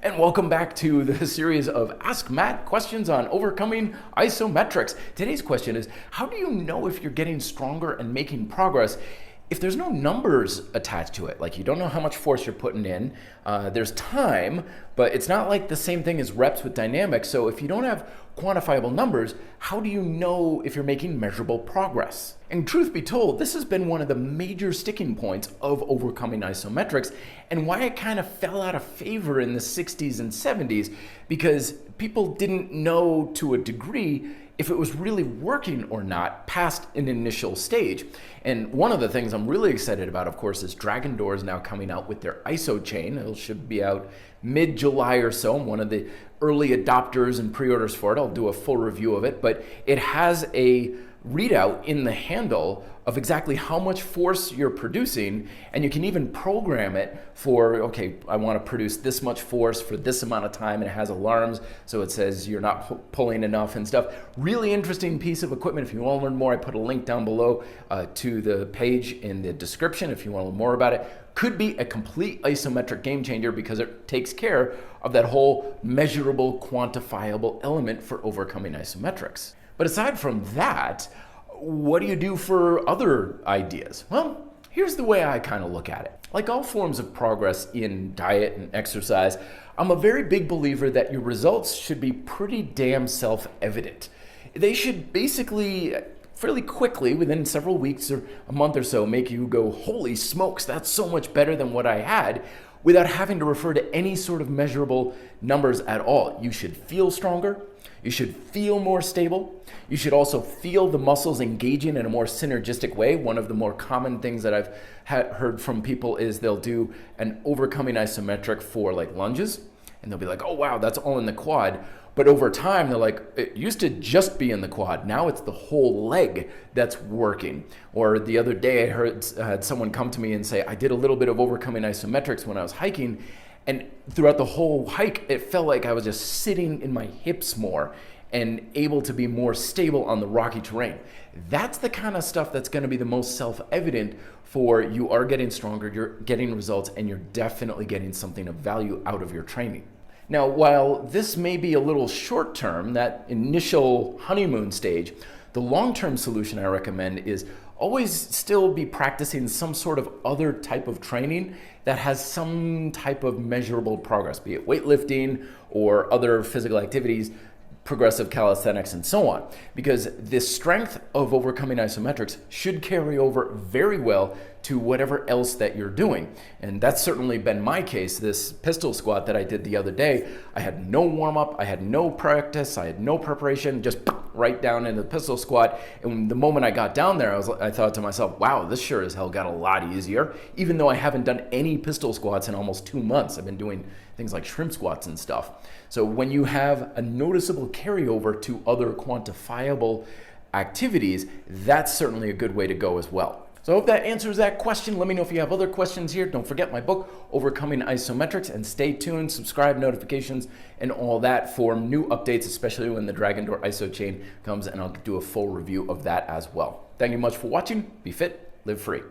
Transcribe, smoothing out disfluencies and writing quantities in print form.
And welcome back to the series of Ask Matt questions on overcoming isometrics. Today's question is, how do you know if you're getting stronger and making progress if there's no numbers attached to it? Like, you don't know how much force you're putting in. There's time, but it's not like the same thing as reps with dynamics. So if you don't have quantifiable numbers, how do you know if you're making measurable progress? And truth be told, this has been one of the major sticking points of overcoming isometrics and why it kind of fell out of favor in the 60s and 70s, because people didn't know to a degree if it was really working or not past an initial stage. And one of the things I'm really excited about, of course, is Dragon Door is now coming out with their ISO chain. It should be out mid-July or so. I'm one of the early adopters and pre-orders for it. I'll do a full review of it, but it has a readout in the handle of exactly how much force you're producing, and you can even program it for, okay, I want to produce this much force for this amount of time, and it has alarms, so it says you're not pulling enough and stuff. Really interesting piece of equipment. If you want to learn more, I put a link down below to the page in the description if you want to learn more about it. Could be a complete isometric game changer because it takes care of that whole measurable, quantifiable element for overcoming isometrics. But aside from that, what do you do for other ideas? Well, here's the way I kind of look at it. Like all forms of progress in diet and exercise, I'm a very big believer that your results should be pretty damn self-evident. They should basically, fairly quickly, within several weeks or a month or so, make you go, holy smokes, that's so much better than what I had, without having to refer to any sort of measurable numbers at all. You should feel stronger. You should feel more stable. You should also feel the muscles engaging in a more synergistic way. One of the more common things that I've heard from people is they'll do an overcoming isometric for like lunges, and they'll be like, oh wow, that's all in the quad. But over time, they're like, it used to just be in the quad. Now it's the whole leg that's working. Or the other day, I had someone come to me and say, I did a little bit of overcoming isometrics when I was hiking, and throughout the whole hike, it felt like I was just sitting in my hips more and able to be more stable on the rocky terrain. That's the kind of stuff that's going to be the most self-evident for you are getting stronger, you're getting results, and you're definitely getting something of value out of your training. Now, while this may be a little short-term, that initial honeymoon stage, the long-term solution I recommend is always still be practicing some sort of other type of training that has some type of measurable progress, be it weightlifting or other physical activities, progressive calisthenics, and so on. Because the strength of overcoming isometrics should carry over very well to whatever else that you're doing. And that's certainly been my case. This pistol squat that I did the other day, I had no warm-up, I had no practice, I had no preparation, just right down into the pistol squat. And the moment I got down there, I thought to myself, wow, this sure as hell got a lot easier, even though I haven't done any pistol squats in almost 2 months. I've been doing things like shrimp squats and stuff. So when you have a noticeable carryover to other quantifiable activities, that's certainly a good way to go as well. So I hope that answers that question. Let me know if you have other questions here. Don't forget my book, Overcoming Isometrics, and stay tuned, subscribe, notifications, and all that for new updates, especially when the Dragon Door ISO chain comes, and I'll do a full review of that as well. Thank you much for watching. Be fit, live free.